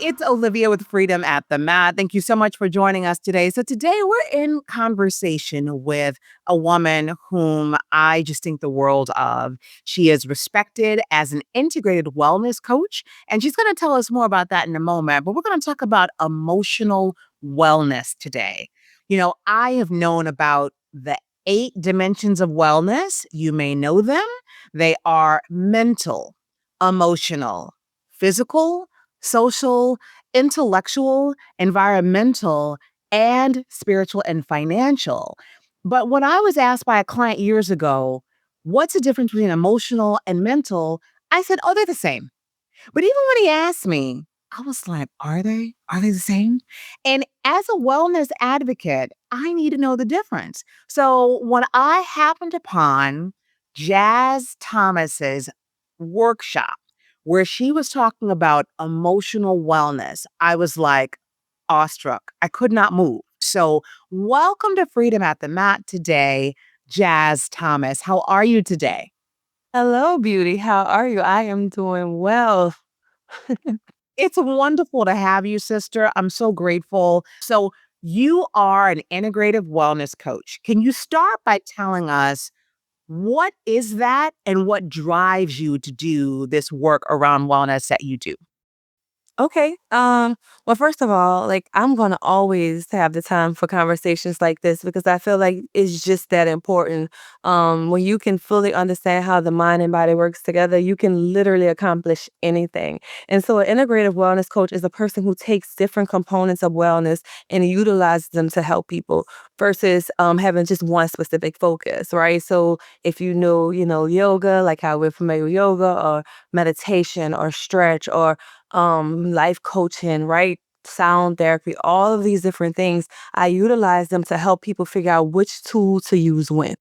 it's Olivia with Freedom at the Mat. Thank you so much for joining us today. So, today we're in conversation with a woman whom I just think the world of. She is respected as an integrated wellness coach, and she's going to tell us more about that in a moment. But we're going to talk about emotional wellness today. I have known about the 8 dimensions of wellness. You may know them. They are mental, emotional, physical, social, intellectual, environmental, and spiritual and financial. But when I was asked by a client years ago, what's the difference between emotional and mental? I said, oh, they're the same. But even when he asked me, I was like, are they? Are they the same? And as a wellness advocate, I need to know the difference. So when I happened upon Jaaz Thomas's workshop where she was talking about emotional wellness, I was like awestruck. I could not move. So welcome to Freedom at the Mat today, Jaaz Thomas. How are you today? Hello, beauty. How are you? I am doing well. It's wonderful to have you, sister. I'm so grateful. So, you are an integrative wellness coach. Can you start by telling us what is that and what drives you to do this work around wellness that you do? Okay. Well, first of all, I'm gonna always have the time for conversations like this because I feel like it's just that important. When you can fully understand how the mind and body works together, you can literally accomplish anything. And so an integrative wellness coach is a person who takes different components of wellness and utilizes them to help people versus having just one specific focus, right? So if yoga, like how we're familiar with yoga or meditation or stretch or life coaching, right? Sound therapy, all of these different things. I utilize them to help people figure out which tool to use when.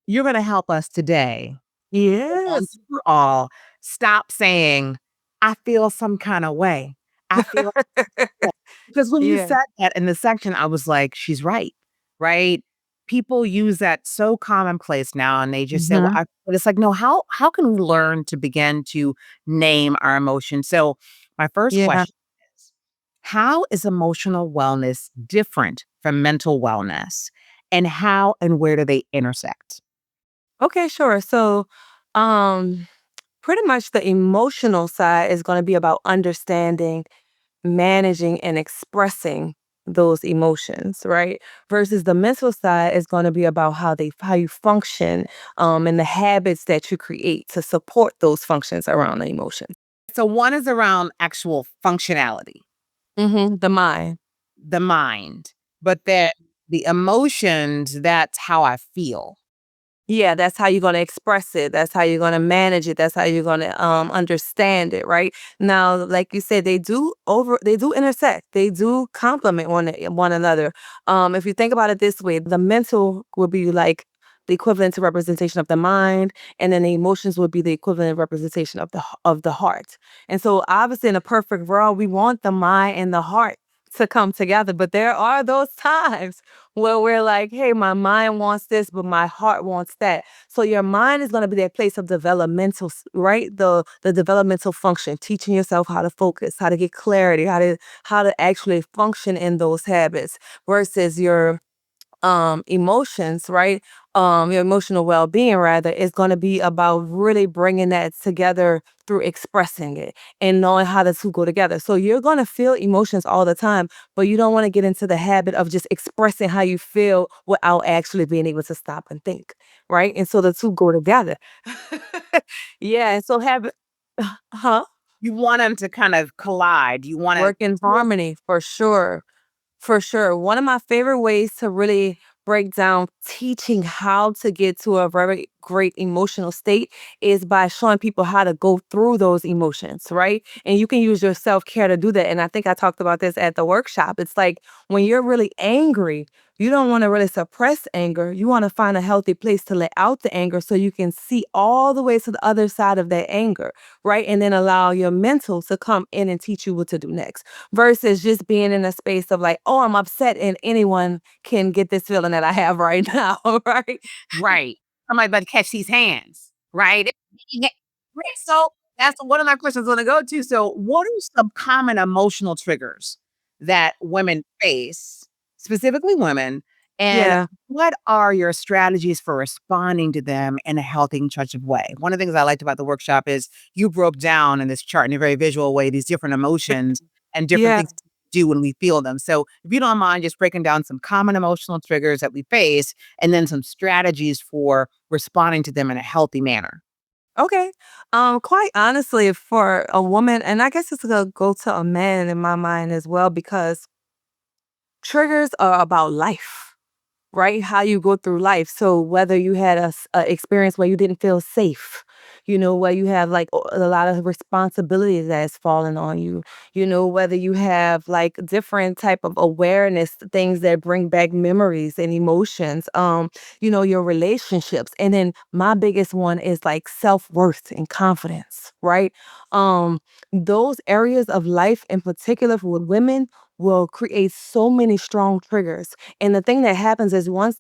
You're going to help us today once Yes. for all stop saying, I feel some kind of way. I feel because when you Yeah. said that in the section, I was like, she's right, right? People use that so commonplace now, and they just say, "Well," hmm but it's like, no. How can we learn to begin to name our emotions? So, my first Yeah. question is, how is emotional wellness different from mental wellness, and how and where do they intersect? Okay, sure. So, um, pretty much the emotional side is going to be about understanding, managing, and expressing those emotions, right? Versus the mental side is going to be about how you function, and the habits that you create to support those functions around the emotions. So, one is around actual functionality, The mind. the mind, but then the emotions, that's how I feel. Yeah, that's how you're gonna express it. That's how you're gonna manage it. That's how you're gonna understand it, right? Now, like you said, they do intersect. They do complement one another. If you think about it this way, the mental would be like the equivalent to representation of the mind, and then the emotions would be the equivalent representation of the heart. And so obviously in a perfect world, we want the mind and the heart to come together. But there are those times where we're like, hey, my mind wants this, but my heart wants that. So your mind is going to be that place of developmental, right? The developmental function, teaching yourself how to focus, how to get clarity, how to actually function in those habits versus your emotions, right? Your emotional well-being rather is going to be about really bringing that together through expressing it and knowing how the two go together. So you're going to feel emotions all the time, but you don't want to get into the habit of just expressing how you feel without actually being able to stop and think, right? And so the two go together. Yeah, and so have huh? You want them to kind of collide. You wanna Work in feel. harmony for sure. For sure. One of my favorite ways to really break down teaching how to get to a very great emotional state is by showing people how to go through those emotions, right? And you can use your self care to do that. And I think I talked about this at the workshop. It's like when you're really angry, you don't want to really suppress anger. You want to find a healthy place to let out the anger so you can see all the way to the other side of that anger, right? And then allow your mental to come in and teach you what to do next versus just being in a space of like, oh, I'm upset and anyone can get this feeling that I have right now, right? Right. Somebody better catch these hands, right? Right, so That's one of my questions gonna go to. So, what are some common emotional triggers that women face, specifically women, and Yeah. what are your strategies for responding to them in a healthy and constructive way? One of the things I liked about the workshop is you broke down in this chart in a very visual way these different emotions and different Yeah. things we do when we feel them. So, if you don't mind just breaking down some common emotional triggers that we face and then some strategies for responding to them in a healthy manner. Okay. Quite honestly, for a woman, and I guess it's gonna go to a man in my mind as well, because triggers are about life, right? How you go through life. So whether you had a experience where you didn't feel safe, where you have like a lot of responsibilities that is falling on you, whether you have like different type of awareness, things that bring back memories and emotions, your relationships. And then my biggest one is like self-worth and confidence, right? Um, those areas of life in particular for women will create so many strong triggers. And the thing that happens is once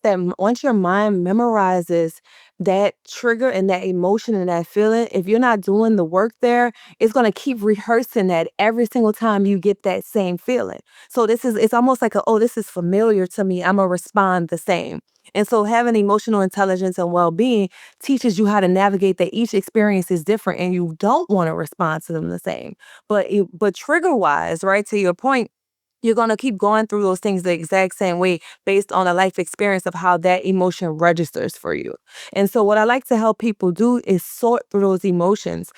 your mind memorizes that trigger and that emotion and that feeling, if you're not doing the work there, it's going to keep rehearsing that every single time you get that same feeling. So it's almost like oh, this is familiar to me. I'm gonna respond the same. And so having emotional intelligence and well-being teaches you how to navigate that each experience is different and you don't want to respond to them the same. But trigger wise, right, to your point, you're going to keep going through those things the exact same way based on a life experience of how that emotion registers for you. And so what I like to help people do is sort through those emotions.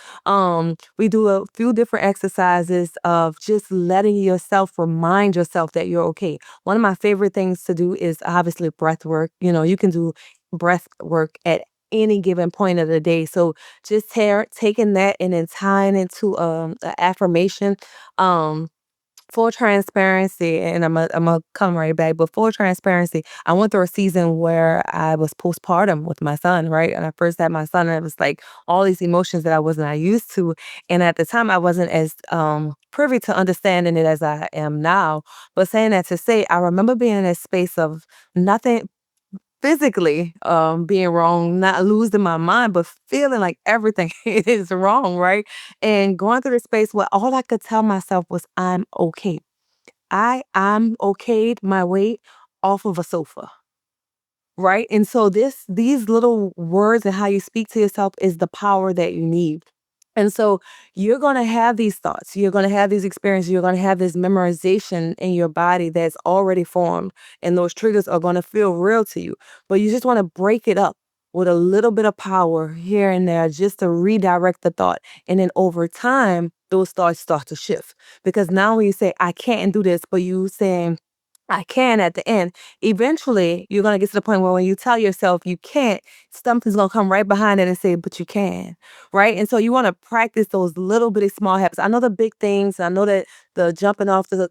We do a few different exercises of just letting yourself remind yourself that you're okay. One of my favorite things to do is obviously breath work. You can do breath work at any given point of the day. So just taking that and then tying into an affirmation. Um, Full transparency, and I'm a come right back, but full transparency, I went through a season where I was postpartum with my son, right? And I first had my son, and it was like all these emotions that I wasn't used to. And at the time, I wasn't as privy to understanding it as I am now. But saying that to say, I remember being in that space of nothing physically being wrong, not losing my mind, but feeling like everything is wrong, right? And going through the space where all I could tell myself was, I'm okay. I'm okayed my weight off of a sofa. Right. And so these little words and how you speak to yourself is the power that you need. And so you're going to have these thoughts, you're going to have these experiences, you're going to have this memorization in your body that's already formed. And those triggers are going to feel real to you. But you just want to break it up with a little bit of power here and there just to redirect the thought. And then over time, those thoughts start to shift. Because now when you say, I can't do this, but you saying, I can at the end, eventually you're going to get to the point where when you tell yourself you can't, something's going to come right behind it and say, but you can. Right. And so you want to practice those little bitty small habits. I know the big things. I know that the jumping off the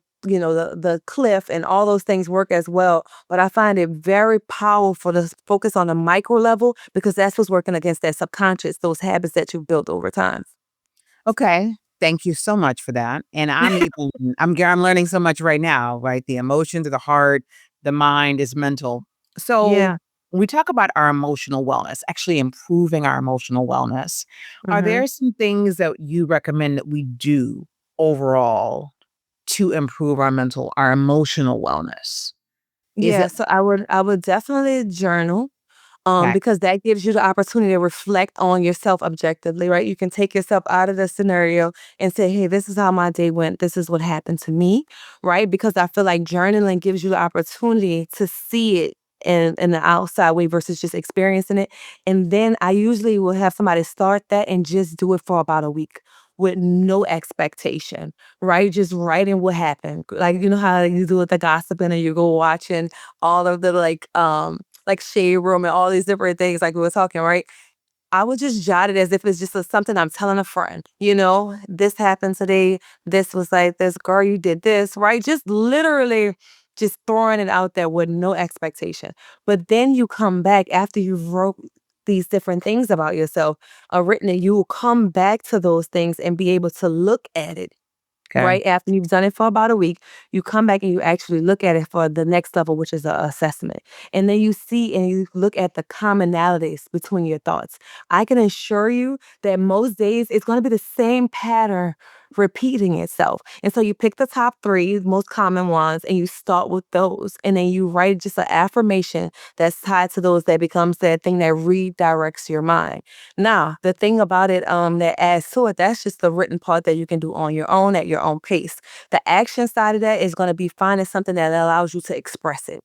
cliff and all those things work as well. But I find it very powerful to focus on a micro level because that's what's working against that subconscious, those habits that you've built over time. Okay. Thank you so much for that. And I'm learning so much right now, right? The emotions of the heart, the mind is mental. So Yeah. when we talk about our emotional wellness, actually improving our emotional wellness, are hmm there some things that you recommend that we do overall to improve our emotional wellness? Is Yeah. it So I would definitely journal. okay? Because that gives you the opportunity to reflect on yourself objectively, right? You can take yourself out of the scenario and say, hey, this is how my day went. This is what happened to me, right? Because I feel like journaling gives you the opportunity to see it in the outside way versus just experiencing it. And then I usually will have somebody start that and just do it for about a week with no expectation, right? Just writing what happened. Like, you know how you do with the gossiping and you go watching all of the like shade room and all these different things like we were talking, right? I would just jot it as if it's just something I'm telling a friend, this happened today. This was like this girl, you did this, right? Just literally just throwing it out there with no expectation. But then you come back after you've wrote these different things about yourself, written it, you will come back to those things and be able to look at it Okay. right? After you've done it for about a week, you come back and you actually look at it for the next level, which is a assessment. And then you see and you look at the commonalities between your thoughts. I can assure you that most days it's going to be the same pattern repeating itself. And so you pick the top three most common ones and you start with those. And then you write just an affirmation that's tied to those that becomes that thing that redirects your mind. Now, the thing about it that adds to it, that's just the written part that you can do on your own at your own pace. The action side of that is going to be finding something that allows you to express it,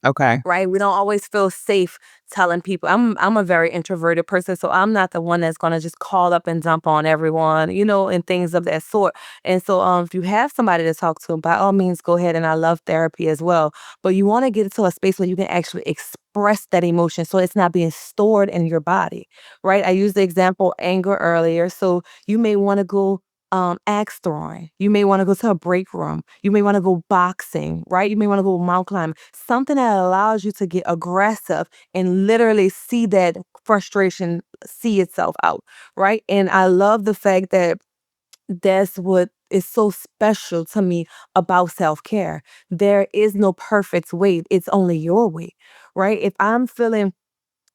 Okay. right? We don't always feel safe telling people. I'm a very introverted person, so I'm not the one that's gonna just call up and dump on everyone, and things of that sort. And so if you have somebody to talk to, by all means go ahead, and I love therapy as well. But you want to get into a space where you can actually express that emotion so it's not being stored in your body. Right? I used the example anger earlier. So you may want to go axe throwing. You may want to go to a break room. You may want to go boxing, right? You may want to go mountain climbing. Something that allows you to get aggressive and literally see that frustration see itself out, right? And I love the fact that that's what is so special to me about self-care. There is no perfect way. It's only your way, right? If I'm feeling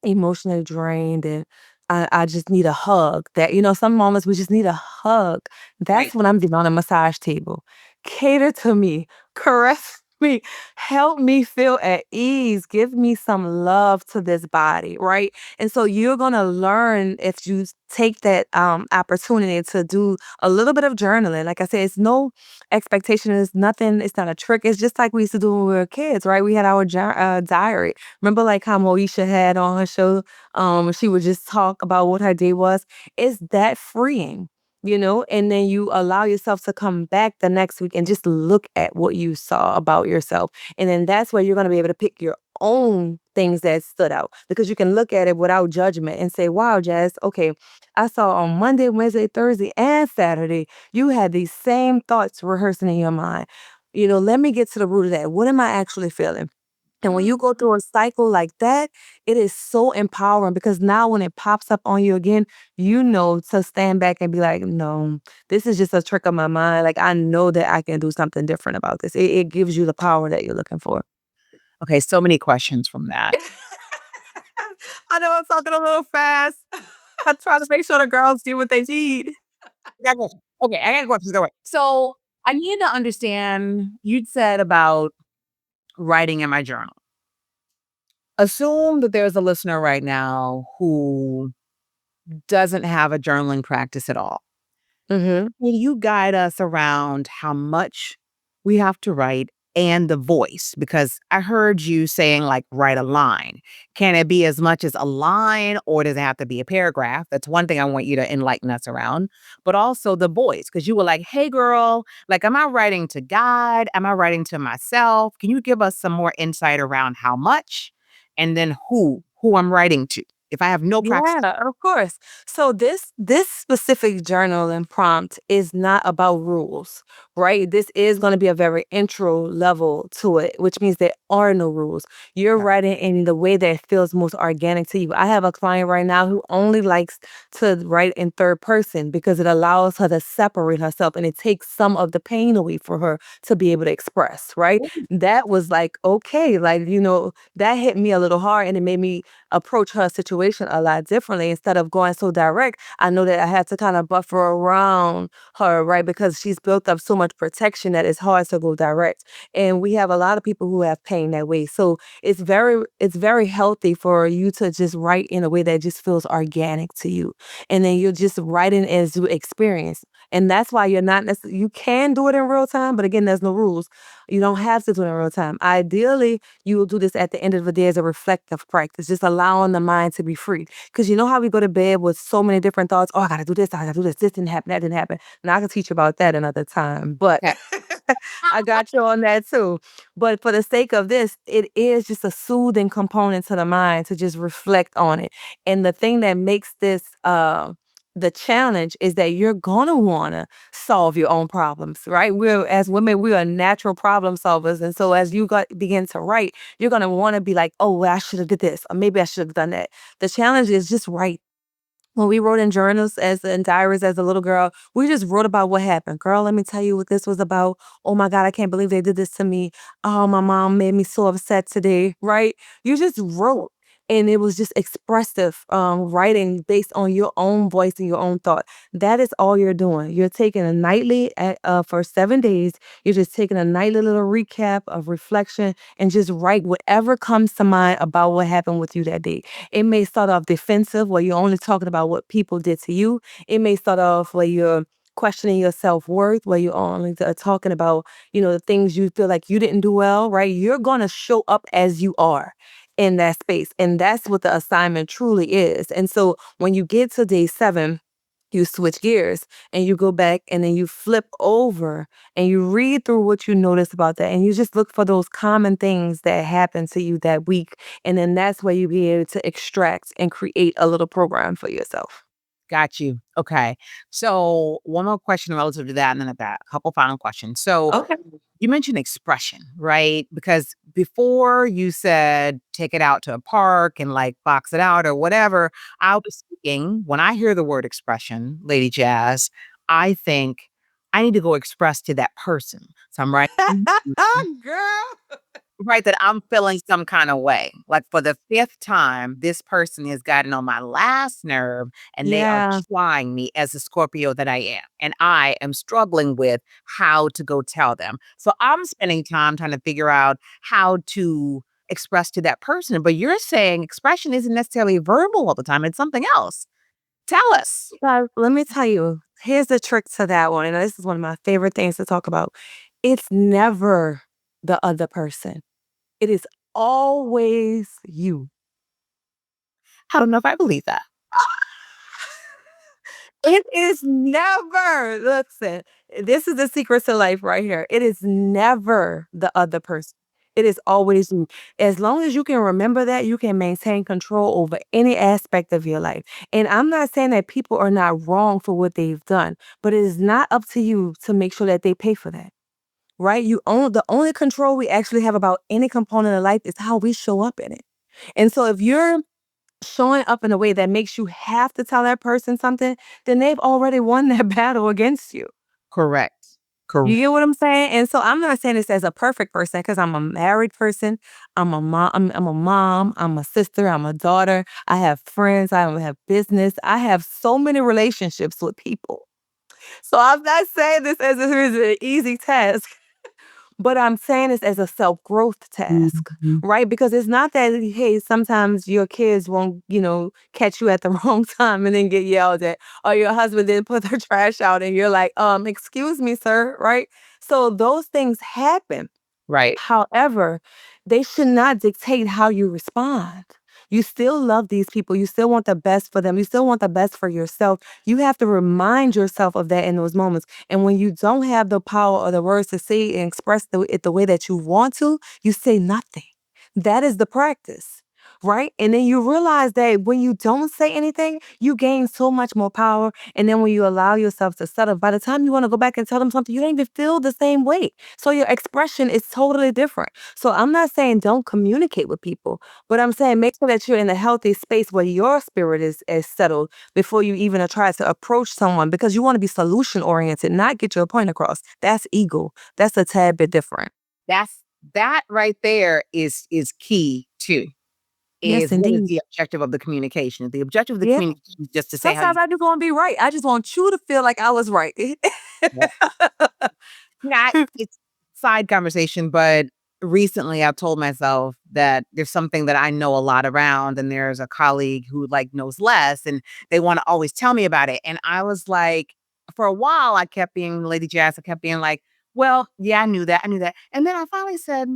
emotionally drained and I just need a hug. Some moments we just need a hug. Right. That's when I'm getting on a massage table. Cater to me, caress me, help me feel at ease, give me some love to this body, right? And so you're gonna learn if you take that opportunity to do a little bit of journaling. Like I said, it's no expectation, it's nothing, it's not a trick. It's just like we used to do when we were kids, right? We had our diary. Remember like how Moesha had on her show, she would just talk about what her day was. It's that freeing, and then you allow yourself to come back the next week and just look at what you saw about yourself. And then that's where you're going to be able to pick your own things that stood out because you can look at it without judgment and say, wow, Jazz, okay, I saw on Monday, Wednesday, Thursday, and Saturday, you had these same thoughts rehearsing in your mind. Let me get to the root of that. What am I actually feeling? And when you go through a cycle like that, it is so empowering because now when it pops up on you again, you know to stand back and be like, no, this is just a trick of my mind. Like, I know that I can do something different about this. It gives you the power that you're looking for. Okay. So many questions from that. I know I'm talking a little fast. I try to make sure the girls do what they need. I got questions. Okay. I got questions. Go away. So I need to understand, you'd said about writing in my journal. Assume that there's a listener right now who doesn't have a journaling practice at all. Hmm. Will you guide us around how much we have to write and the voice? Because I heard you saying, like, write a line. Can it be as much as a line or does it have to be a paragraph? That's one thing I want you to enlighten us around. But also the voice, because you were like, hey, girl, like, am I writing to God? Am I writing to myself? Can you give us some more insight around how much and then who I'm writing to? If I have no practice. Yeah, of course. So this specific journal and prompt is not about rules, right? This is going to be a very intro level to it, which means there are no rules. You're writing in the way that feels most organic to you. I have a client right now who only likes to write in third person because it allows her to separate herself and it takes some of the pain away for her to be able to express, right? That was like, okay, like, that hit me a little hard and it made me approach her situation a lot differently instead of going so direct. I know that I had to kind of buffer around her, right? Because she's built up so much protection that it's hard to go direct. And we have a lot of people who have pain that way. So it's very healthy for you to just write in a way that just feels organic to you. And then you're just writing as you experience. And that's why you're not necessarily, you can do it in real time, but again, there's no rules. You don't have to do it in real time. Ideally, you will do this at the end of the day as a reflective practice, just allowing the mind to be free. Because you know how we go to bed with so many different thoughts. Oh, I gotta do this, I gotta do this, this didn't happen, that didn't happen. Now I can teach you about that another time. But Okay. I got you on that too. But for the sake of this, it is just a soothing component to the mind to just reflect on it. And the thing that makes this the challenge is that you're gonna wanna solve your own problems, right? We're as women, we are natural problem solvers. And so as you begin to write, you're gonna wanna be like, oh, well, I should have did this, or maybe I should have done that. The challenge is just write. When we wrote in journals as in diaries as a little girl, we just wrote about what happened. Girl, let me tell you what this was about. Oh my God, I can't believe they did this to me. Oh, my mom made me so upset today, right? You just wrote. And it was just expressive writing based on your own voice and your own thought. That is all you're doing. You're taking a nightly for 7 days. You're just taking a nightly little recap of reflection and just write whatever comes to mind about what happened with you that day. It may start off defensive where you're only talking about what people did to you. It may start off where you're questioning your self-worth, where you're only talking about, the things you feel like you didn't do well, right? You're going to show up as you are in that space. And that's what the assignment truly is. And so when you get to day 7, you switch gears and you go back and then you flip over and you read through what you notice about that and you just look for those common things that happened to you that week, and then that's where you be able to extract and create a little program for yourself. Got you. Okay. So one more question relative to that, and then I've got a couple final questions. So Okay. you mentioned expression, right? Because before you said take it out to a park and like box it out or whatever, I was thinking when I hear the word expression, Lady Jazz, I think I need to go express to that person. So I'm writing. Girl. Right, that I'm feeling some kinda way. Like, for the 5th time, this person has gotten on my last nerve, and they are Yeah. trying me as a Scorpio that I am, and I am struggling with how to go tell them. So, I'm spending time trying to figure out how to express to that person, but you're saying expression isn't necessarily verbal all the time, it's something else. Tell us. Guys, let me tell you, here's the trick to that one. And this is one of my favorite things to talk about. It's never the other person. It is always you. I don't know if I believe that. It is never, listen, this is the secret to life right here. It is never the other person. It is always you. As long as you can remember that, you can maintain control over any aspect of your life. And I'm not saying that people are not wrong for what they've done, but it is not up to you to make sure that they pay for that. Right? You own the only control we actually have about any component of life is how we show up in it. And so if you're showing up in a way that makes you have to tell that person something, then they've already won that battle against you. Correct. You Correct. get what I'm saying? And so I'm not saying this as a perfect person because I'm a married person. I'm a mom. I'm a mom. I'm a sister. I'm a daughter. I have friends. I have business. I have so many relationships with people. So I'm not saying this as if it's an easy task. But I'm saying this as a self-growth task, Mhm. right? Because it's not that, hey, sometimes your kids won't, catch you at the wrong time and then get yelled at, or your husband didn't put their trash out and you're like, excuse me, sir, right? So those things happen. Right. However, they should not dictate how you respond. You still love these people. You still want the best for them. You still want the best for yourself. You have to remind yourself of that in those moments. And when you don't have the power or the words to say and express it the way that you want to, you say nothing. That is the practice, right? And then you realize that when you don't say anything, you gain so much more power. And then when you allow yourself to settle, by the time you want to go back and tell them something, you don't even feel the same way. So your expression is totally different. So I'm not saying don't communicate with people, but I'm saying make sure that you're in a healthy space where your spirit is settled before you even try to approach someone, because you want to be solution oriented, not get your point across. That's ego. That's a tad bit different. That's that right there is key too. Yes, Is what is indeed. the objective of the communication? The objective of the Yeah. communication is just to say how Sometimes you I just want to be right. I just want you to feel like I was right. feel. Not it's side conversation, but recently I've told myself that there's something that I know a lot around, and there's a colleague who like knows less, and they want to always tell me about it. And I was like, for a while, I kept being Lady Jazz. I kept being like, well, yeah, I knew that. I knew that. And then I finally said,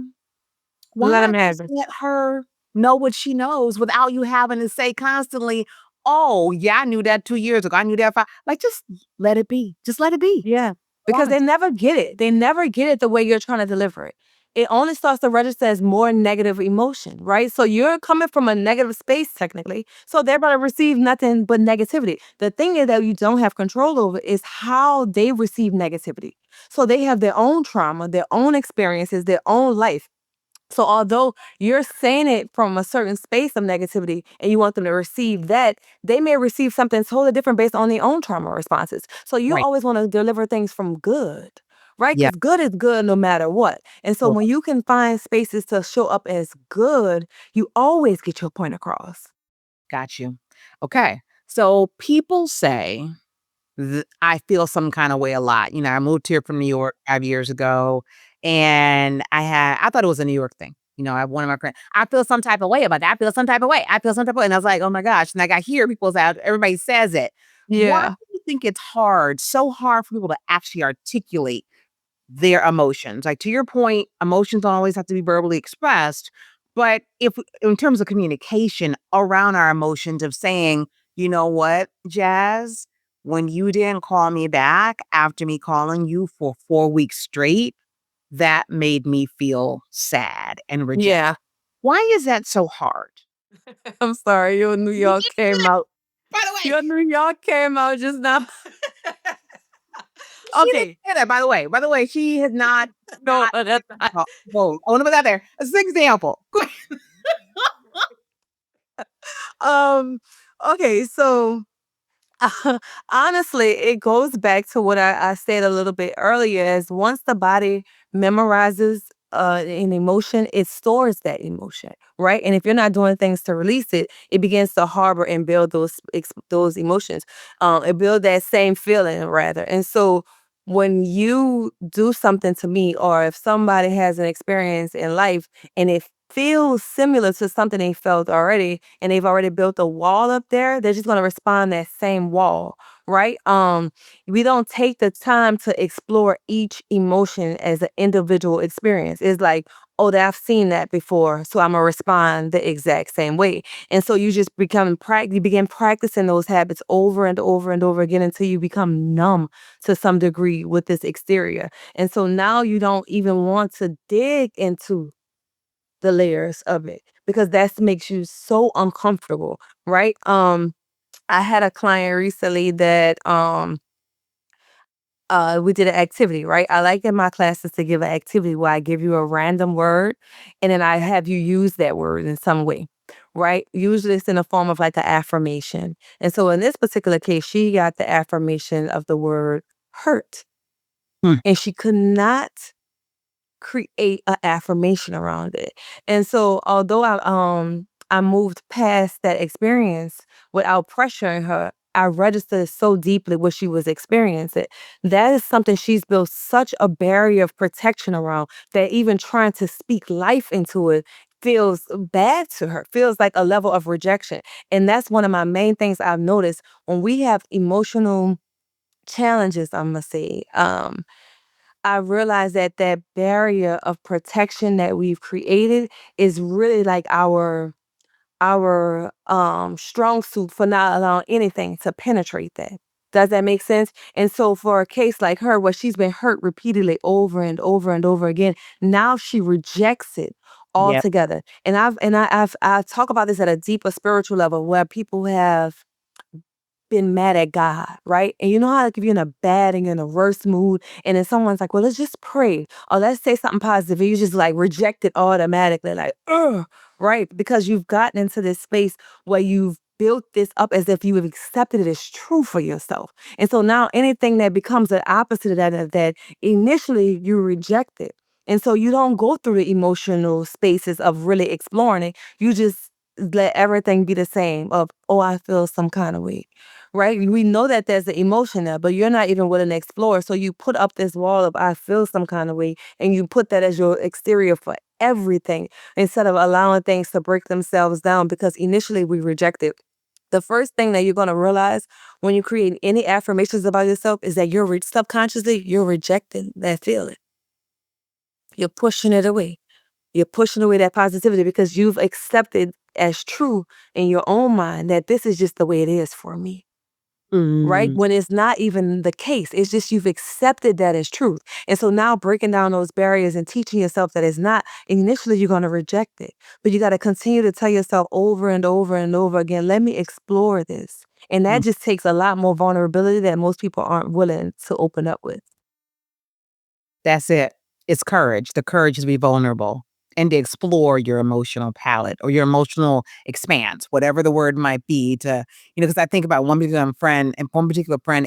why Let not them have just it. let her know what she knows without you having to say constantly, "Oh, yeah, I knew that 2 years ago. I knew that 5" like, just let it be. Just let it be. Yeah, Go because on. they never get it. They never get it the way you're trying to deliver it. It only starts to register as more negative emotion, right? So you're coming from a negative space technically. So they're going to receive nothing but negativity. The thing is that you don't have control over is how they receive negativity. So they have their own trauma, their own experiences, their own life. So although you're saying it from a certain space of negativity and you want them to receive that, they may receive something totally different based on their own trauma responses. So you Right. always want to deliver things from good, right? Yeah. Because good is good no matter what. And so Sure. when you can find spaces to show up as good, you always get your point across. Got you. Okay. So people say I feel some kind of way a lot. I moved here from New York 5 years ago, and I thought it was a New York thing. I have one of my friends. I feel some type of way about that. I feel some type of way. I feel some type of way, and I was like, oh my gosh! And like I hear people's out. Everybody says it. Why Yeah. do you think it's hard? So hard for people to actually articulate their emotions. Like to your point, emotions don't always have to be verbally expressed, but if in terms of communication around our emotions of saying, "You know what, Jazz, when you didn't call me back after me calling you for 4 weeks straight, that made me feel sad and reject." Yeah. Why is that so hard? I'm sorry. Your New You York did came good, out. by the way. Your New York came out just now. She didn't Okay. say that, by the way. By the way, she has not No, not that's not. whoa, I wanna put that there. As an example. Um, okay, so honestly, it goes back to what I said a little bit earlier is once the body memorizes an emotion, it stores that emotion, right? And if you're not doing things to release it, it begins to harbor and build those emotions. It build that same feeling rather. And so when you do something to me, or if somebody has an experience in life and it feels similar to something they felt already, and they've already built a wall up there, they're just going to respond that same wall, right? We don't take the time to explore each emotion as an individual experience. It's like, oh, that I've seen that before, so I'm gonna respond the exact same way. And so you just you begin practicing those habits over and over and over again until you become numb to some degree with this exterior. And so now you don't even want to dig into the layers of it because that makes you so uncomfortable, right? I had a client recently that we did an activity, right? I like in my classes to give an activity where I give you a random word and then I have you use that word in some way, right? Usually it's in the form of like an affirmation. And so in this particular case, she got the affirmation of the word hurt Hmm. and she could not create a affirmation around it. And so although I moved past that experience without pressuring her, I registered so deeply what she was experiencing. That is something she's built such a barrier of protection around that even trying to speak life into it feels bad to her, feels like a level of rejection. And that's one of my main things I've noticed when we have emotional challenges, I'm gonna say. I realized that that barrier of protection that we've created is really like our strong suit for not allowing anything to penetrate that. Does that make sense? And so for a case like her where she's been hurt repeatedly over and over and over again, now she rejects it Yep. altogether. And I talk about this at a deeper spiritual level where people have been mad at God, right? And you know how like if you're in a bad and you're in a worse mood, and then someone's like, "Well, let's just pray," or "Let's say something positive," and you just like reject it automatically, like, "Ugh," right? Because you've gotten into this space where you've built this up as if you have accepted it as true for yourself, and so now anything that becomes the opposite of that initially you rejected, and so you don't go through the emotional spaces of really exploring it. You just let everything be the same of, "Oh, I feel some kind of way." Right? We know that there's an emotion there, but you're not even willing to explore. So you put up this wall of I feel some kind of way, and you put that as your exterior for everything instead of allowing things to break themselves down because initially we rejected. The first thing that you're going to realize when you create any affirmations about yourself is that subconsciously you're rejecting that feeling. You're pushing it away. You're pushing away that positivity because you've accepted as true in your own mind that this is just the way it is for me, right? Mm. When it's not even the case. It's just you've accepted that as truth. And so now breaking down those barriers and teaching yourself that it's not, initially you're going to reject it. But you got to continue to tell yourself over and over and over again, let me explore this. And that Mm. just takes a lot more vulnerability that most people aren't willing to open up with. That's it. It's courage. The courage to be vulnerable. and to explore your emotional palette or your emotional expanse, whatever the word might be to, because I think about one particular friend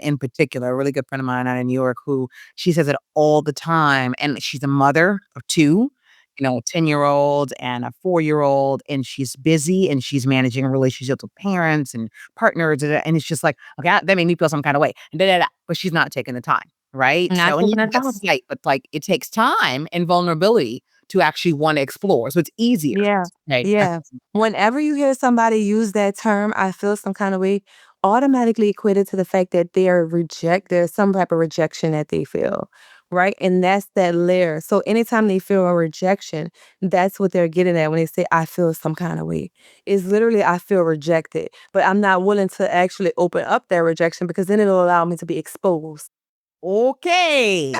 in particular, a really good friend of mine out in New York who she says it all the time. And she's a mother of two, a 10-year-old and a 4-year-old, and she's busy and she's managing relationships with parents and partners. And it's just like, okay, that made me feel some kind of way. And but she's not taking the time. Right. Not So, and you taking have that that time. slight, but like it takes time and vulnerability to actually want to explore. So it's easier. Yeah, Right. yeah. Whenever you hear somebody use that term, I feel some kind of way, automatically equate it to the fact that there's some type of rejection that they feel, right? And that's that layer. So anytime they feel a rejection, that's what they're getting at when they say, I feel some kind of way. It's literally, I feel rejected, but I'm not willing to actually open up that rejection because then it'll allow me to be exposed. Okay.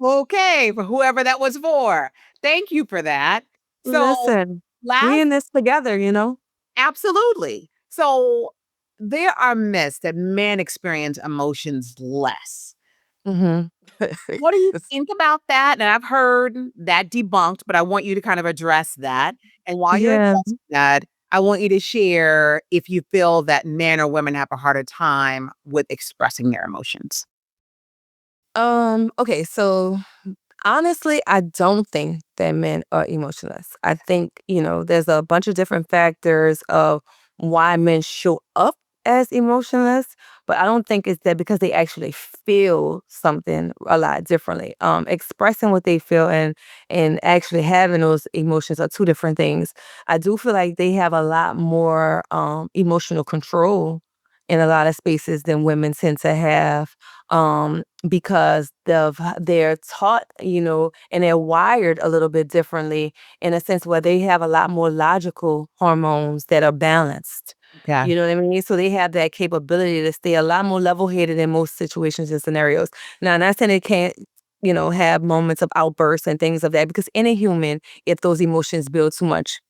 Okay. For whoever that was for. Thank you for that. So Listen, we last in this together, you know? absolutely. So there are myths that men experience emotions less. Hmm. What do you think about that? And I've heard that debunked, but I want you to kind of address that. And while you're Yeah. addressing that, I want you to share if you feel that men or women have a harder time with expressing their emotions. Okay, so honestly, I don't think that men are emotionless. I think, there's a bunch of different factors of why men show up as emotionless, but I don't think it's that because they actually feel something a lot differently. Expressing what they feel and actually having those emotions are two different things. I do feel like they have a lot more emotional control in a lot of spaces than women tend to have. Because they're taught, and they're wired a little bit differently in a sense where they have a lot more logical hormones that are balanced. Okay. You know what I mean? So they have that capability to stay a lot more level-headed in most situations and scenarios. Now, I'm not saying they can't, have moments of outbursts and things of that because any human, if those emotions build too much,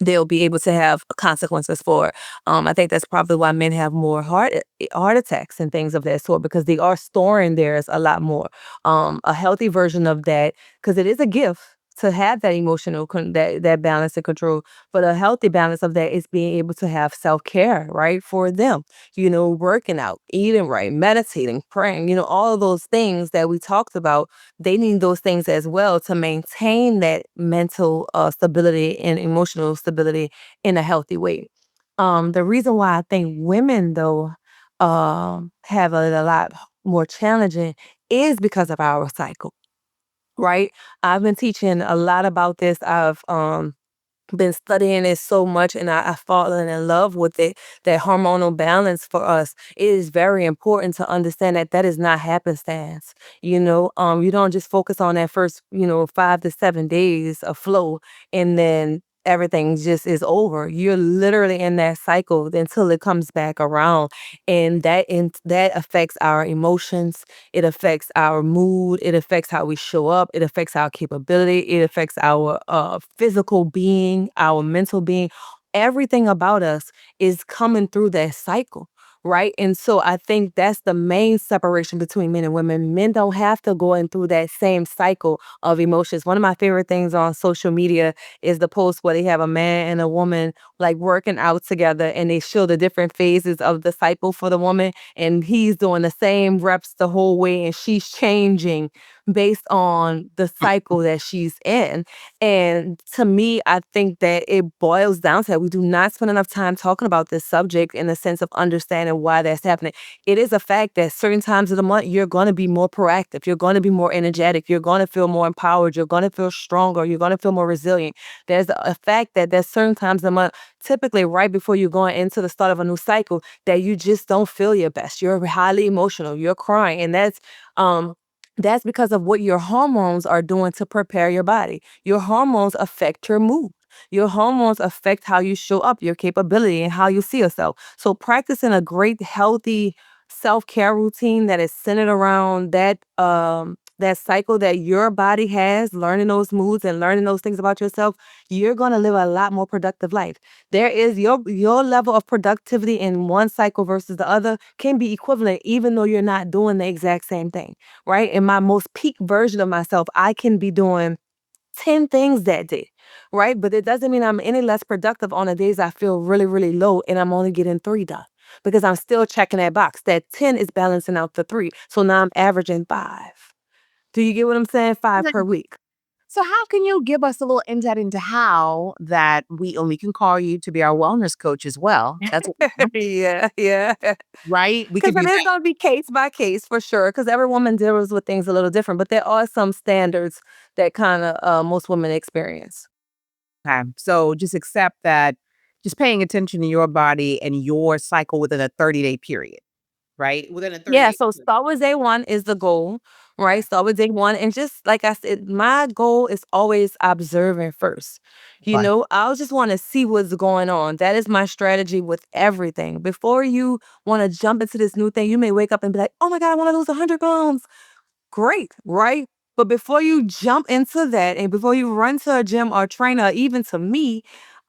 they'll be able to have consequences for it. I think that's probably why men have more heart attacks and things of that sort because they are storing theirs a lot more. A healthy version of that, because it is a gift to have that emotional that balance and control. But a healthy balance of that is being able to have self care, right, for them. Working out, eating right, meditating, praying. All of those things that we talked about, they need those things as well to maintain that mental stability and emotional stability in a healthy way. The reason why I think women, though, have it a lot more challenging is because of our cycle, right? I've been teaching a lot about this. I've been studying it so much and I've fallen in love with it, that hormonal balance for us. It is very important to understand that that is not happenstance. You don't just focus on that first, 5 to 7 days of flow and then everything just is over. You're literally in that cycle until it comes back around. And that affects our emotions, it affects our mood, it affects how we show up, it affects our capability, it affects our physical being, our mental being. Everything about us is coming through that cycle. Right. And so I think that's the main separation between men and women. Men don't have to go in through that same cycle of emotions. One of my favorite things on social media is the post where they have a man and a woman like working out together and they show the different phases of the cycle for the woman and he's doing the same reps the whole way and she's changing based on the cycle that she's in. And to me, I think that it boils down to that we do not spend enough time talking about this subject in the sense of understanding why that's happening. It is a fact that certain times of the month you're going to be more proactive, you're going to be more energetic, you're going to feel more empowered, you're going to feel stronger, you're going to feel more resilient. There's a fact that there's certain times of the month, typically right before you're going into the start of a new cycle, that you just don't feel your best. You're highly emotional, you're crying, and that's because of what your hormones are doing to prepare your body. Your hormones affect your mood. Your hormones affect how you show up, your capability, and how you see yourself. So practicing a great, healthy self-care routine that is centered around that cycle that your body has, learning those moods and learning those things about yourself, you're gonna live a lot more productive life. There is your level of productivity in one cycle versus the other can be equivalent, even though you're not doing the exact same thing, right? In my most peak version of myself, I can be doing 10 things that day, right? But it doesn't mean I'm any less productive on the days I feel really, really low and I'm only getting 3 done because I'm still checking that box. That 10 is balancing out the 3. So now I'm averaging 5. Do you get what I'm saying? 5 per week. So how can you give us a little insight into how that we can call you to be our wellness coach as well. That's what we want, Yeah, yeah. right? We Because could it do is that. gonna be case by case for sure. Because every woman deals with things a little different, but there are some standards that kinda, most women experience. Okay. So just accept that just paying attention to your body and your cycle within a 30-day period, right? Within a Yeah, 30-day so period. start with day 1 is the goal, right? Start with day 1, and just like I said, my goal is always observing first. Fun. I'll just wanna see what's going on. That is my strategy with everything. Before you wanna jump into this new thing, you may wake up and be like, "Oh my god, I wanna lose 100 pounds." Great, right? But before you jump into that and before you run to a gym or trainer, or even to me,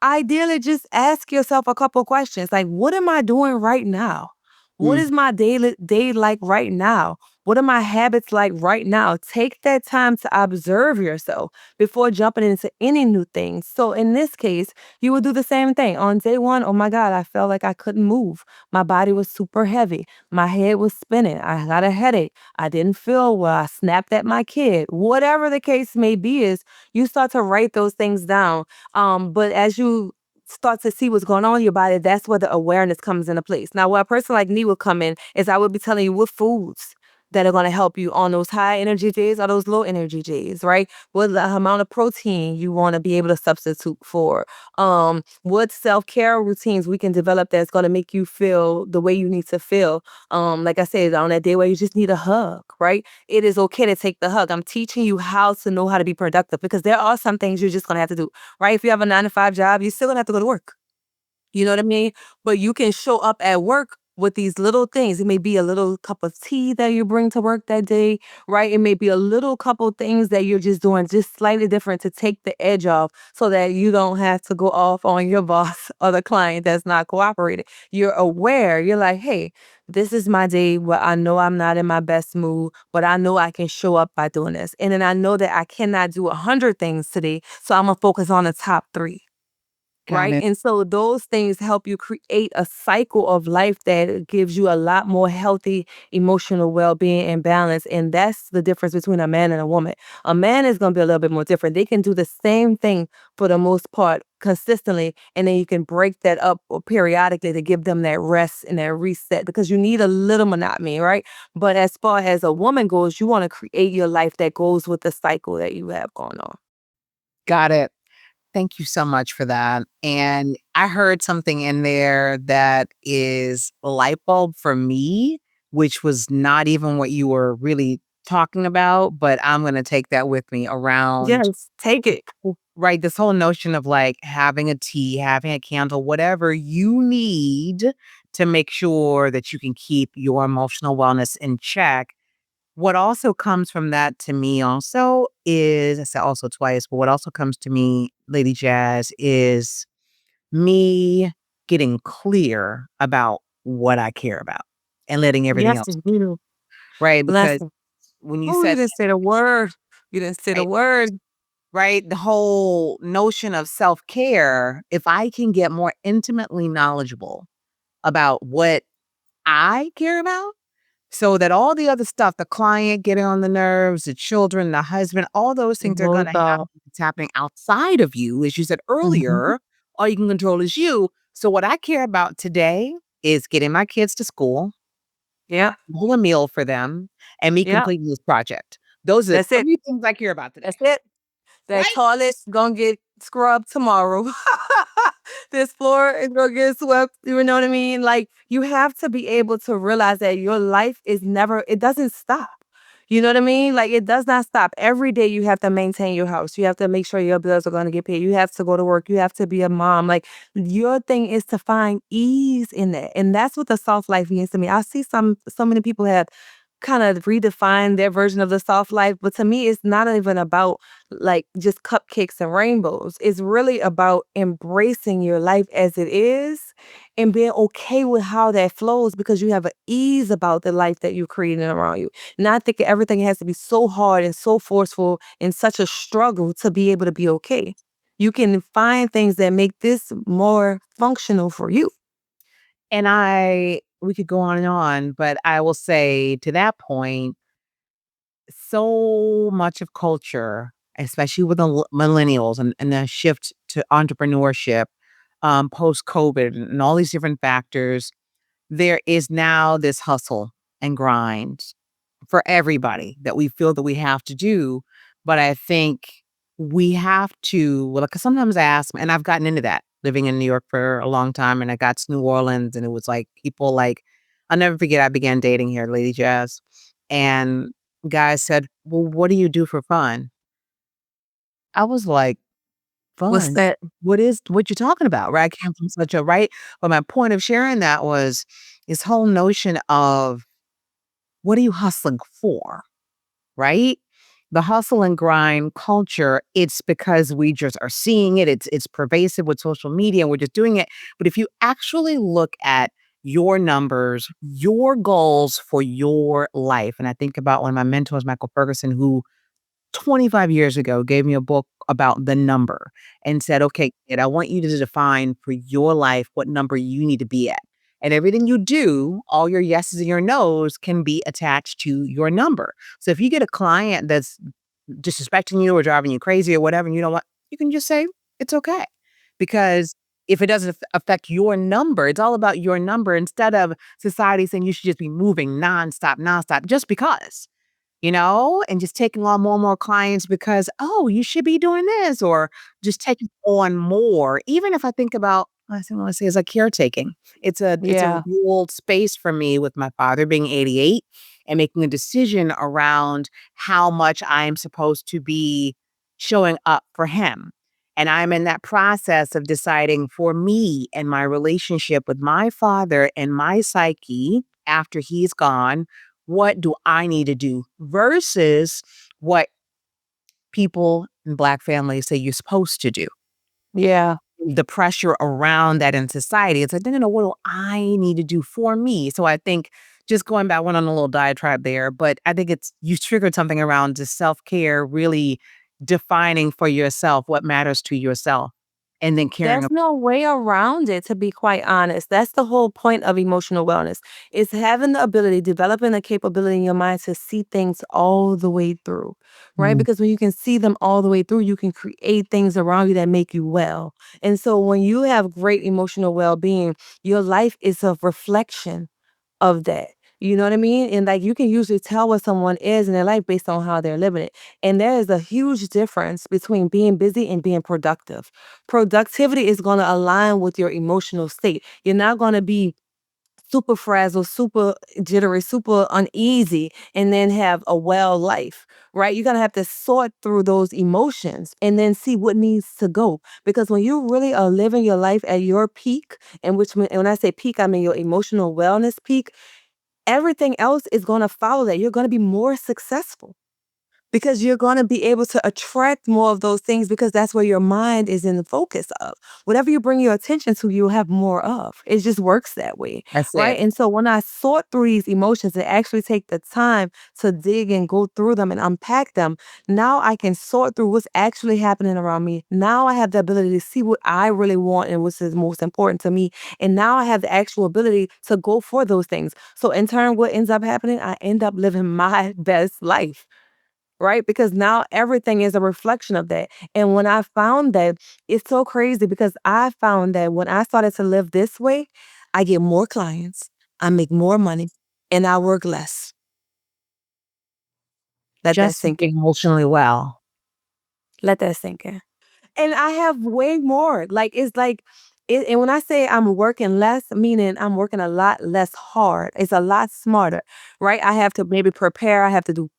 ideally just ask yourself a couple questions like, what am I doing right now? What Mm. is my daily day like right now? What are my habits like right now? Take that time to observe yourself before jumping into any new things. So in this case, you will do the same thing. On day 1, oh my God, I felt like I couldn't move. My body was super heavy. My head was spinning. I got a headache. I didn't feel well. I snapped at my kid. Whatever the case may be, is you start to write those things down. But as you start to see what's going on in your body, that's where the awareness comes into place. Now, where a person like me would come in is I would be telling you what foods that are going to help you on those high energy days or those low energy days, right? What the amount of protein you want to be able to substitute for. What self-care routines we can develop that's going to make you feel the way you need to feel. Like I said, on that day where you just need a hug, right? It is okay to take the hug. I'm teaching you how to know how to be productive because there are some things you're just gonna have to do, right? If you have a 9 to 5 job, you're still gonna have to go to work. You know what I mean? But you can show up at work with these little things. It may be a little cup of tea that you bring to work that day, right? It may be a little couple things that you're just doing just slightly different to take the edge off so that you don't have to go off on your boss or the client that's not cooperating. You're aware. You're like, hey, this is my day where I know I'm not in my best mood, but I know I can show up by doing this. And then I know that I cannot do 100 things today. So I'm going to focus on the top 3. Got Right? it. And so those things help you create a cycle of life that gives you a lot more healthy emotional well-being and balance. And that's the difference between a man and a woman. A man is going to be a little bit more different. They can do the same thing for the most part consistently. And then you can break that up or periodically to give them that rest and that reset because you need a little monotony, right? But as far as a woman goes, you want to create your life that goes with the cycle that you have going on. Got it. Thank you so much for that. And I heard something in there that is a light bulb for me, which was not even what you were really talking about, but I'm going to take that with me around, Yes, take it. right? This whole notion of like having a tea, having a candle, whatever you need to make sure that you can keep your emotional wellness in check. What also comes from that to me also is, I said also twice, but what also comes to me, Lady Jazz, is me getting clear about what I care about and letting everything Yes, else, you. right? Because Blessing. when you Oh, you said didn't say the word. You didn't say the right, word. right, the whole notion of self-care, if I can get more intimately knowledgeable about what I care about, so that all the other stuff, the client getting on the nerves, the children, the husband, all those things are Roll gonna happen. out. It's happening outside of you, as you said Mhm. earlier, all you can control is you. So what I care about today is getting my kids to school, Yeah, pull a meal for them, and me yeah. completing this project. Those are the That's it. 3 things I care about today, That's it. That right? toilet's gonna get scrubbed tomorrow. This floor is gonna get swept. You know what I mean? Like you have to be able to realize that your life is never, it doesn't stop. You know what I mean? Like it does not stop. Every day you have to maintain your house. You have to make sure your bills are gonna get paid. You have to go to work. You have to be a mom. Like your thing is to find ease in that. And that's what the soft life means to me. I see so many people have kind of redefine their version of the soft life. But to me, it's not even about like just cupcakes and rainbows. It's really about embracing your life as it is and being okay with how that flows because you have an ease about the life that you're creating around you. Not thinking everything has to be so hard and so forceful and such a struggle to be able to be okay. You can find things that make this more functional for you. And we could go on, but I will say to that point, so much of culture, especially with the millennials and the shift to entrepreneurship, post COVID and all these different factors, there is now this hustle and grind for everybody that we feel that we have to do. But I think we have to, well, because sometimes I ask, and I've gotten into that living in New York for a long time, and I got to New Orleans, and it was like people like, I'll never forget, I began dating here, Lady Jazz. And guys said, "Well, what do you do for fun?" I was like, What's "Fun? that? What you talking about?" Right? I came from such a right. But my point of sharing that was this whole notion of what are you hustling for? Right? The hustle and grind culture, it's because we just are seeing it. It's pervasive with social media and we're just doing it. But if you actually look at your numbers, your goals for your life, and I think about one of my mentors, Michael Ferguson, who 25 years ago gave me a book about the number and said, "Okay, kid, I want you to define for your life what number you need to be at. And everything you do, all your yeses and your nos can be attached to your number. So if you get a client that's disrespecting you or driving you crazy or whatever, and you know what, you can just say, it's okay. Because if it doesn't affect your number, it's all about your number instead of society saying you should just be moving nonstop, just because and just taking on more and more clients because, "Oh, you should be doing this," or just taking on more. Even if I think about last thing I wanna say is, like, caretaking. It's a Yeah. ruled space for me with my father being 88 and making a decision around how much I'm supposed to be showing up for him. And I'm in that process of deciding for me and my relationship with my father and my psyche after he's gone, what do I need to do versus what people in Black families say you're supposed to do. Yeah. The pressure around that in society, it's like, no, no, no, what do I need to do for me? So I think just going back, went on a little diatribe there, but I think you triggered something around just self care, really defining for yourself what matters to yourself and then caring. There's no way around it, to be quite honest. That's the whole point of emotional wellness. Is having the ability, developing the capability in your mind to see things all the way through, right? Mm. Because when you can see them all the way through, you can create things around you that make you well. And so when you have great emotional well-being, your life is a reflection of that. You know what I mean? And like you can usually tell what someone is in their life based on how they're living it. And there is a huge difference between being busy and being productive. Productivity is going to align with your emotional state. You're not going to be super frazzled, super jittery, super uneasy, and then have a well life, right? You're going to have to sort through those emotions and then see what needs to go. Because when you really are living your life at your peak, and when I say peak, I mean your emotional wellness peak, everything else is going to follow that. You're going to be more successful because you're going to be able to attract more of those things because that's where your mind is in the focus of. Whatever you bring your attention to, you'll have more of. It just works that way, That's right? it. And so when I sort through these emotions and actually take the time to dig and go through them and unpack them, now I can sort through what's actually happening around me. Now I have the ability to see what I really want and what's is most important to me. And now I have the actual ability to go for those things. So in turn, what ends up happening? I end up living my best life, right? Because now everything is a reflection of that. And when I found that, it's so crazy because I found that when I started to live this way, I get more clients, I make more money, and I work less. Let that Just sink in. being emotionally well. Let that sink in. And I have way more. And when I say I'm working less, meaning I'm working a lot less hard. It's a lot smarter, right? I have to maybe prepare. I have to do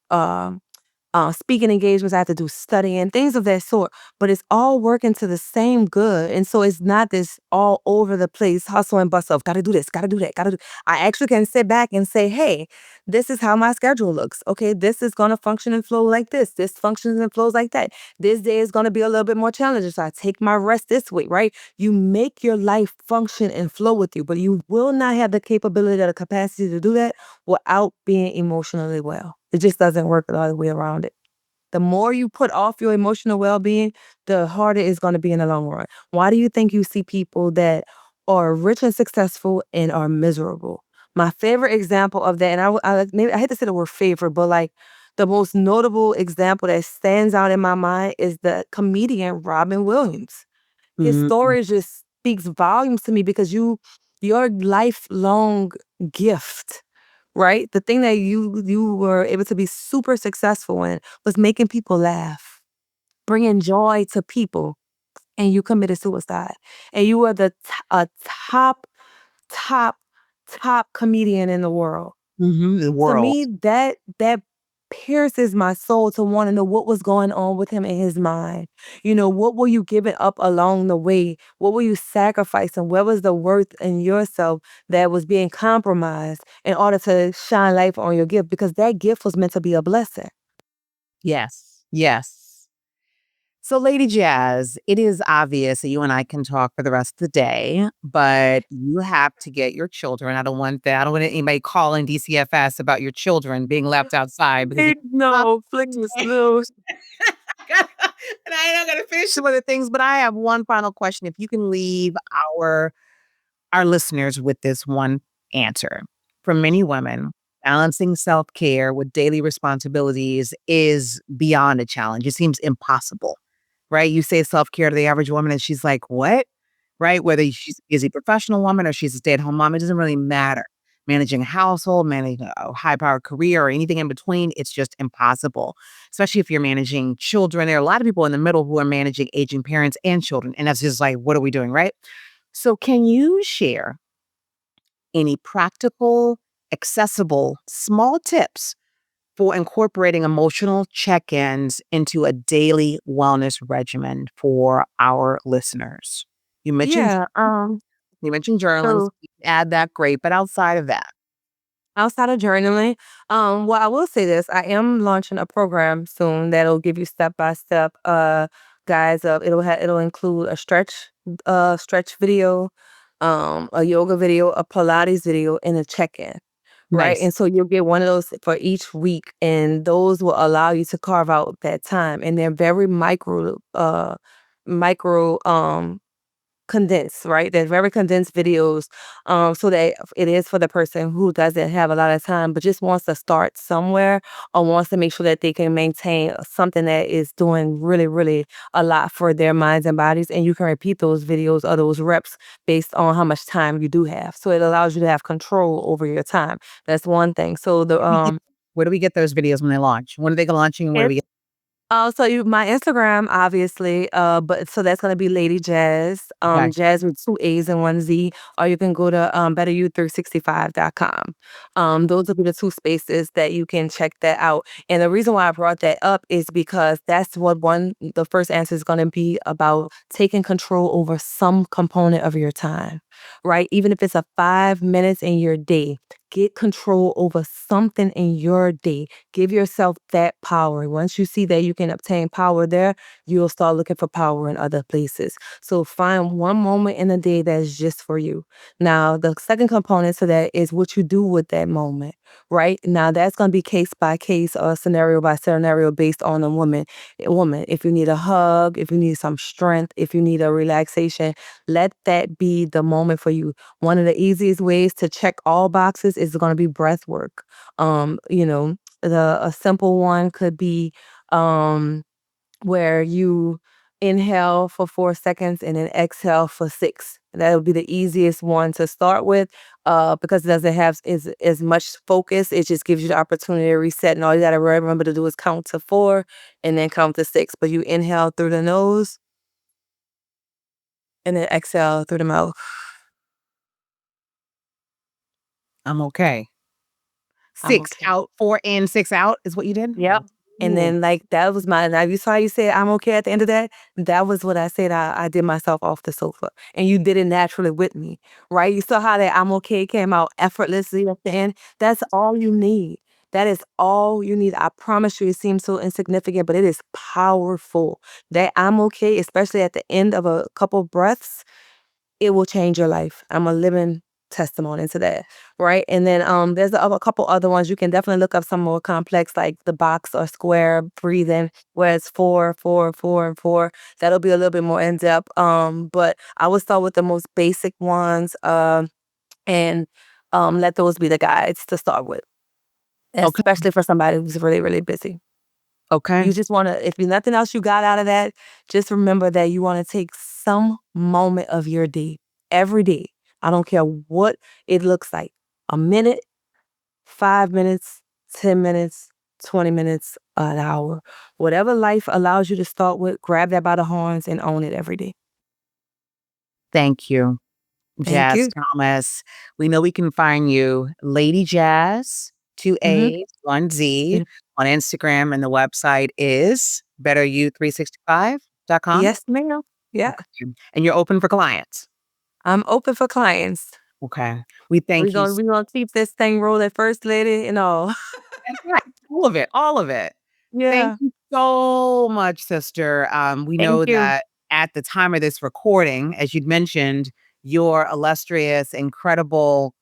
speaking engagements. I have to do studying, things of that sort. But it's all working to the same good. And so it's not this all over the place hustle and bustle of gotta do this, gotta do that, gotta do. I actually can sit back and say, hey, this is how my schedule looks. Okay, this is gonna function and flow like this. This functions and flows like that. This day is gonna be a little bit more challenging. So I take my rest this week, right? You make your life function and flow with you, but you will not have the capability or the capacity to do that without being emotionally well. It just doesn't work the other way around it. The more you put off your emotional well-being, the harder it's going to be in the long run. Why do you think you see people that are rich and successful and are miserable? My favorite example of that, and maybe I hate to say the word favorite, but like the most notable example that stands out in my mind is the comedian Robin Williams. His Mhm. story just speaks volumes to me because your lifelong gift, right? The thing that you were able to be super successful in was making people laugh, bringing joy to people, and you committed suicide. And you were a top, top, top comedian in the world. Mhm. The To world. me, that pierces my soul to want to know what was going on with him in his mind. You know, what were you giving up along the way? What were you sacrificing? Where was the worth in yourself that was being compromised in order to shine light on your gift? Because that gift was meant to be a blessing. Yes. Yes. So, Lady Jazz, it is obvious that you and I can talk for the rest of the day, but you have to get your children. I don't want that. I don't want anybody calling DCFS about your children being left outside because you up. No, please, no. And I'm not gonna finish some other things, but I have one final question. If you can leave our listeners with this one answer. For many women, balancing self-care with daily responsibilities is beyond a challenge. It seems impossible, right? You say self-care to the average woman and she's like, "What?" Right? Whether she's a busy professional woman or she's a stay-at-home mom, it doesn't really matter. Managing a household, managing a high-powered career, or anything in between, it's just impossible. Especially if you're managing children. There are a lot of people in the middle who are managing aging parents and children, and that's just like, what are we doing, right? So, can you share any practical, accessible, small tips for incorporating emotional check ins into a daily wellness regimen for our listeners? You mentioned Yeah, you mentioned journaling. So so you can add that, great. But outside of that, outside of journaling, well, I will say this: I am launching a program soon that'll give you step by step, guides of. It'll include a stretch video, a yoga video, a Pilates video, and a check in. Right. nice. And so you'll get one of those for each week, and those will allow you to carve out that time. And they're very micro condensed, right? They're very condensed videos, so that it is for the person who doesn't have a lot of time, but just wants to start somewhere or wants to make sure that they can maintain something that is doing really, really a lot for their minds and bodies. And you can repeat those videos or those reps based on how much time you do have. So it allows you to have control over your time. That's one thing. So the Where do we get, where do we get those videos when they launch? When are they launching and where do we get So my Instagram, obviously, but so that's gonna be Lady Jaaz, okay. Jazz with two A's and one Z, or you can go to betteryou365.com. Those will be the two spaces that you can check that out. And the reason why I brought that up is because that's what the first answer is gonna be about taking control over some component of your time, right? Even if it's a 5 minutes in your day, get control over something in your day. Give yourself that power. Once you see that you can obtain power there, you'll start looking for power in other places. So find one moment in the day that's just for you. Now, the second component to that is what you do with that moment, right? Now, that's going to be case by case or scenario by scenario based on the woman. If you need a hug, if you need some strength, if you need a relaxation, let that be the moment for you. One of the easiest ways to check all boxes is going to be breath work. You know, a simple one could be where you inhale for 4 seconds and then exhale for six. That would be the easiest one to start with, because it doesn't have as much focus. It just gives you the opportunity to reset, and all you got to remember to do is count to four and then count to six. But you inhale through the nose and then exhale through the mouth. I'm okay. I'm 6 okay. out, 4 in, 6 out is what you did? Yep. And Ooh, then, like, that was my now you saw how you said, "I'm okay" at the end of that? That was what I said I did myself off the sofa, and you did it naturally with me, right? You saw how that "I'm okay" came out effortlessly at the end? That's all you need. That is all you need. I promise you, it seems so insignificant, but it is powerful. That "I'm okay," especially at the end of a couple breaths, it will change your life. I'm a living testimony to that, right? And then there's a couple other ones. You can definitely look up some more complex, like the box or square breathing, where it's 4, 4, 4, and 4. That'll be a little bit more in depth. But I would start with the most basic ones, and let those be the guides to start with, okay, especially for somebody who's really, really busy. okay. You just want to, if you nothing else you got out of that, just remember that you want to take some moment of your day, every day. I don't care what it looks like. A minute, 5 minutes, 10 minutes, 20 minutes, an hour. Whatever life allows you to start with, grab that by the horns and own it every day. Thank you, Thank Jazz you. Thomas. We know we can find you, Lady Jazz, 2 Hmm. A's, 1 Z, on Instagram, and the website is betteryou365.com? Yes, ma'am. Yeah. Okay, and you're open for clients? I'm open for clients. Okay. We thank you. We gonna keep this thing rolling, first lady and all. That's right. All of it, all of it. Thank Yeah. you so much, sister. We Thank know you. that at the time of this recording, as you'd mentioned, your illustrious, incredible,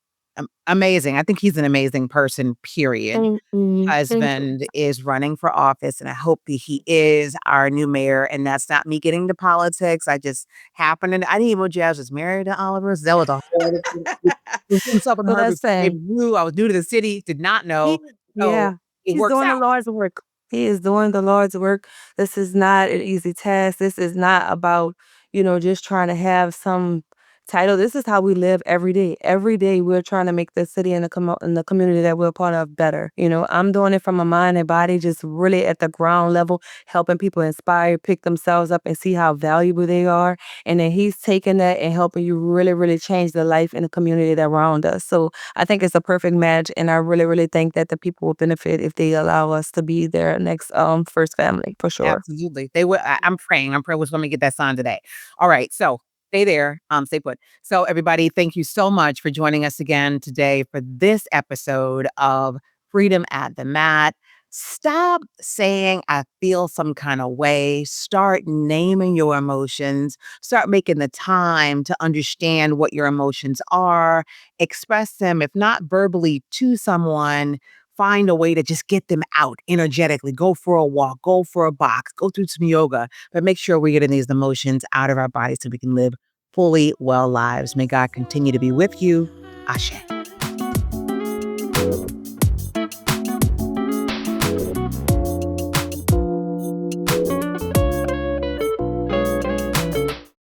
amazing. I think he's an amazing person, period. Thank you. Thank you. Husband is running for office, and I hope that he is our new mayor. And that's not me getting to politics. I just happened to, I didn't even know Jazz was married to Oliver. So that was a whole other thing. It was something So her that's before they saying knew. I was new to the city, did not he know. So yeah, it he's works doing the out. Lord's work. He is doing the Lord's work. This is not an easy task. This is not about, just trying to have some title. This is how we live every day. Every day we're trying to make the city and the community that we're a part of better. I'm doing it from a mind and body, just really at the ground level, helping people inspire, pick themselves up and see how valuable they are. And then he's taking that and helping you really, really change the life in the community that around us. So I think it's a perfect match, and I really, really think that the people will benefit if they allow us to be their next first family for sure. Absolutely. They will. I'm praying. I'm praying we're going to get that signed today. All right. So stay there. Stay put. So everybody, thank you so much for joining us again today for this episode of Freedom at the Mat. Stop saying I feel some kind of way. Start naming your emotions. Start making the time to understand what your emotions are. Express them, if not verbally to someone, find a way to just get them out energetically. Go for a walk, go for a box, go do some yoga, but make sure we're getting these emotions out of our bodies so we can live fully well lives. May God continue to be with you. Ashe.